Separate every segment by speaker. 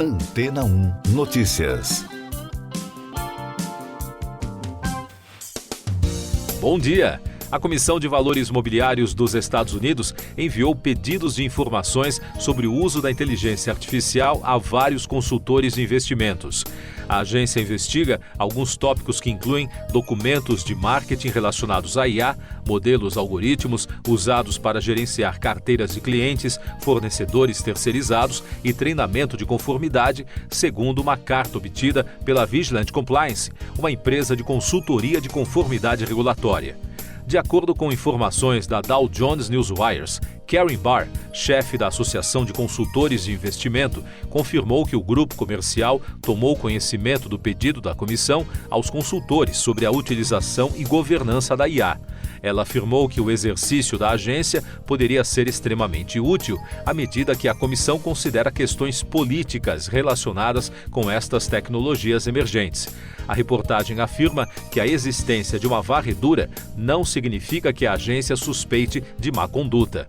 Speaker 1: Antena 1 Notícias.
Speaker 2: Bom dia! A Comissão de Valores Mobiliários dos Estados Unidos enviou pedidos de informações sobre o uso da inteligência artificial a vários consultores de investimentos. A agência investiga alguns tópicos que incluem documentos de marketing relacionados à IA, modelos algoritmos usados para gerenciar carteiras de clientes, fornecedores terceirizados e treinamento de conformidade, segundo uma carta obtida pela Vigilant Compliance, uma empresa de consultoria de conformidade regulatória. De acordo com informações da Dow Jones Newswires, Karen Barr, chefe da Associação de Consultores de Investimento, confirmou que o grupo comercial tomou conhecimento do pedido da comissão aos consultores sobre a utilização e governança da IA. Ela afirmou que o exercício da agência poderia ser extremamente útil à medida que a comissão considera questões políticas relacionadas com estas tecnologias emergentes. A reportagem afirma que a existência de uma varredura não significa que a agência suspeite de má conduta.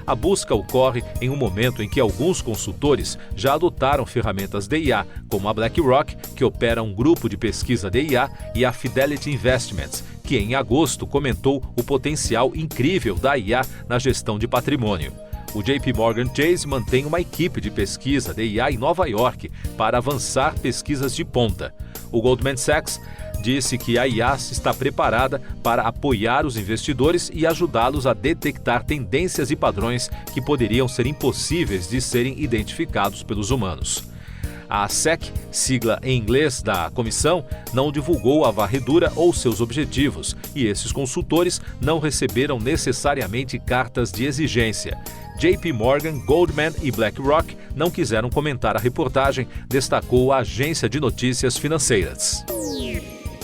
Speaker 2: A busca ocorre em um momento em que alguns consultores já adotaram ferramentas de IA, como a BlackRock, que opera um grupo de pesquisa de IA, e a Fidelity Investments, que em agosto comentou o potencial incrível da IA na gestão de patrimônio. O JP Morgan Chase mantém uma equipe de pesquisa de IA em Nova York para avançar pesquisas de ponta. O Goldman Sachs disse que a IA está preparada para apoiar os investidores e ajudá-los a detectar tendências e padrões que poderiam ser impossíveis de serem identificados pelos humanos. A SEC, sigla em inglês da comissão, não divulgou a varredura ou seus objetivos, e esses consultores não receberam necessariamente cartas de exigência. JP Morgan, Goldman e BlackRock não quiseram comentar a reportagem, destacou a agência de notícias financeiras.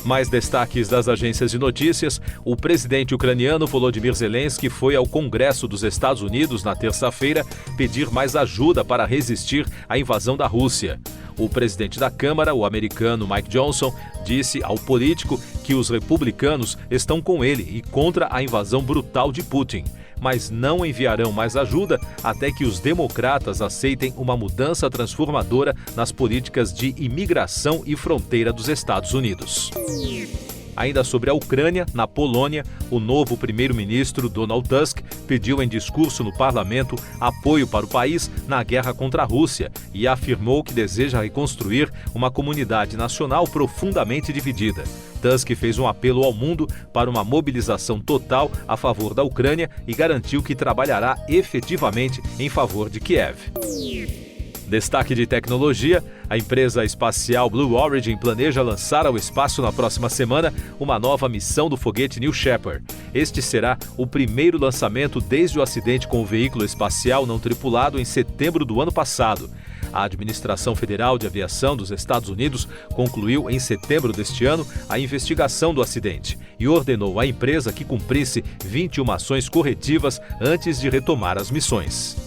Speaker 2: Mais destaques das agências de notícias: o presidente ucraniano Volodymyr Zelensky foi ao Congresso dos Estados Unidos na terça-feira pedir mais ajuda para resistir à invasão da Rússia. O presidente da Câmara, o americano Mike Johnson, disse ao político que os republicanos estão com ele e contra a invasão brutal de Putin, mas não enviarão mais ajuda até que os democratas aceitem uma mudança transformadora nas políticas de imigração e fronteira dos Estados Unidos. Ainda sobre a Ucrânia, na Polônia, o novo primeiro-ministro Donald Tusk pediu em discurso no parlamento apoio para o país na guerra contra a Rússia e afirmou que deseja reconstruir uma comunidade nacional profundamente dividida. Tusk fez um apelo ao mundo para uma mobilização total a favor da Ucrânia e garantiu que trabalhará efetivamente em favor de Kiev. Destaque de tecnologia: a empresa espacial Blue Origin planeja lançar ao espaço na próxima semana uma nova missão do foguete New Shepard. Este será o primeiro lançamento desde o acidente com o veículo espacial não tripulado em setembro do ano passado. A Administração Federal de Aviação dos Estados Unidos concluiu em setembro deste ano a investigação do acidente e ordenou à empresa que cumprisse 21 ações corretivas antes de retomar as missões.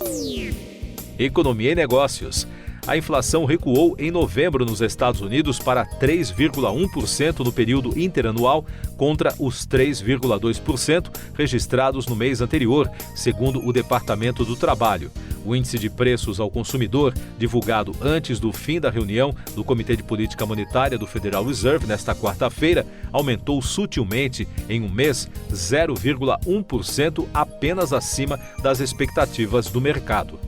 Speaker 2: Economia e negócios. A inflação recuou em novembro nos Estados Unidos para 3,1% no período interanual, contra os 3,2% registrados no mês anterior, segundo o Departamento do Trabalho. O índice de preços ao consumidor, divulgado antes do fim da reunião do Comitê de Política Monetária do Federal Reserve nesta quarta-feira, aumentou sutilmente em um mês 0,1% apenas acima das expectativas do mercado.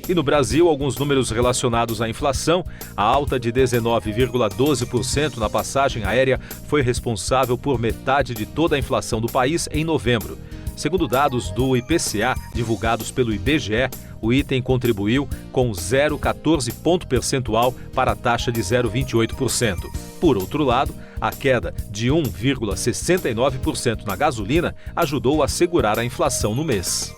Speaker 2: E no Brasil, alguns números relacionados à inflação. A alta de 19,12% na passagem aérea foi responsável por metade de toda a inflação do país em novembro. Segundo dados do IPCA, divulgados pelo IBGE, o item contribuiu com 0,14 ponto percentual para a taxa de 0,28%. Por outro lado, a queda de 1,69% na gasolina ajudou a segurar a inflação no mês.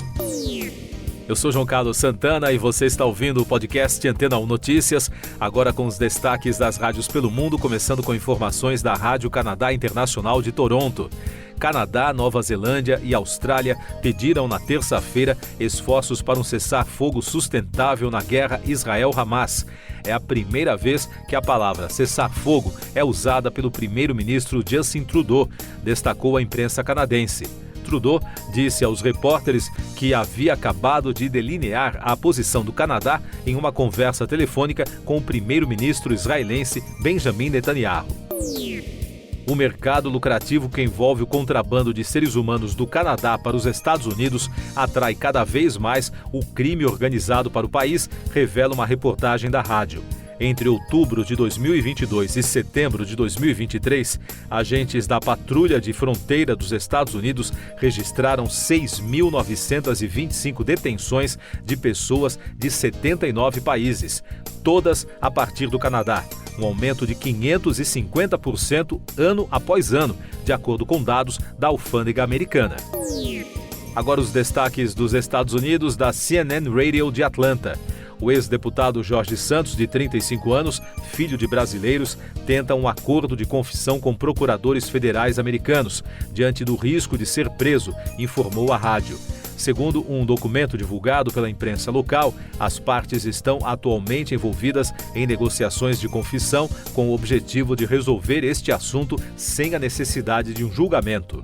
Speaker 2: Eu sou João Carlos Santana e você está ouvindo o podcast Antena 1 Notícias, agora com os destaques das rádios pelo mundo, começando com informações da Rádio Canadá Internacional de Toronto. Canadá, Nova Zelândia e Austrália pediram na terça-feira esforços para um cessar-fogo sustentável na guerra Israel-Hamas. É a primeira vez que a palavra cessar-fogo é usada pelo primeiro-ministro Justin Trudeau, destacou a imprensa canadense. Trudeau disse aos repórteres que havia acabado de delinear a posição do Canadá em uma conversa telefônica com o primeiro-ministro israelense Benjamin Netanyahu. O mercado lucrativo que envolve o contrabando de seres humanos do Canadá para os Estados Unidos atrai cada vez mais o crime organizado para o país, revela uma reportagem da rádio. Entre outubro de 2022 e setembro de 2023, agentes da Patrulha de Fronteira dos Estados Unidos registraram 6.925 detenções de pessoas de 79 países, todas a partir do Canadá. Um aumento de 550% ano após ano, de acordo com dados da alfândega americana. Agora os destaques dos Estados Unidos da CNN Radio de Atlanta. O ex-deputado Jorge Santos, de 35 anos, filho de brasileiros, tenta um acordo de confissão com procuradores federais americanos, diante do risco de ser preso, informou a rádio. Segundo um documento divulgado pela imprensa local, as partes estão atualmente envolvidas em negociações de confissão com o objetivo de resolver este assunto sem a necessidade de um julgamento.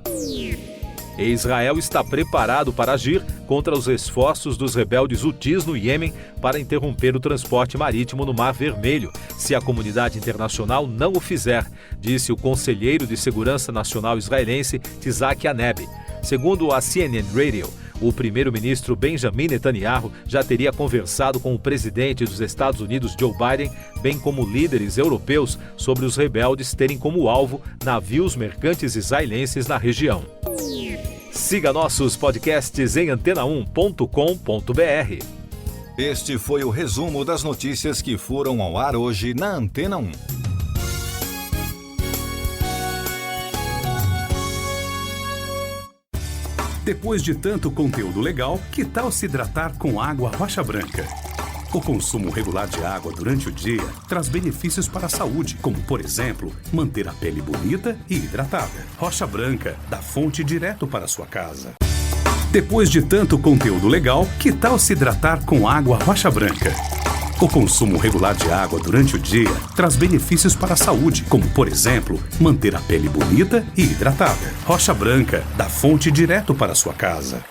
Speaker 2: E Israel está preparado para agir contra os esforços dos rebeldes Hutis no Iêmen para interromper o transporte marítimo no Mar Vermelho, se a comunidade internacional não o fizer, disse o conselheiro de Segurança Nacional israelense Tzahki Hanebe. Segundo a CNN Radio, o primeiro-ministro Benjamin Netanyahu já teria conversado com o presidente dos Estados Unidos, Joe Biden, bem como líderes europeus, sobre os rebeldes terem como alvo navios mercantes israelenses na região. Siga nossos podcasts em antena1.com.br.
Speaker 1: Este foi o resumo das notícias que foram ao ar hoje na Antena 1.
Speaker 3: Depois de tanto conteúdo legal, que tal se hidratar com água Rocha Branca? O consumo regular de água durante o dia traz benefícios para a saúde, como, por exemplo, manter a pele bonita e hidratada. Rocha Branca, da fonte direto para a sua casa. Depois de tanto conteúdo legal, que tal se hidratar com água Rocha Branca? O consumo regular de água durante o dia traz benefícios para a saúde, como, por exemplo, manter a pele bonita e hidratada. Rocha Branca, da fonte direto para a sua casa.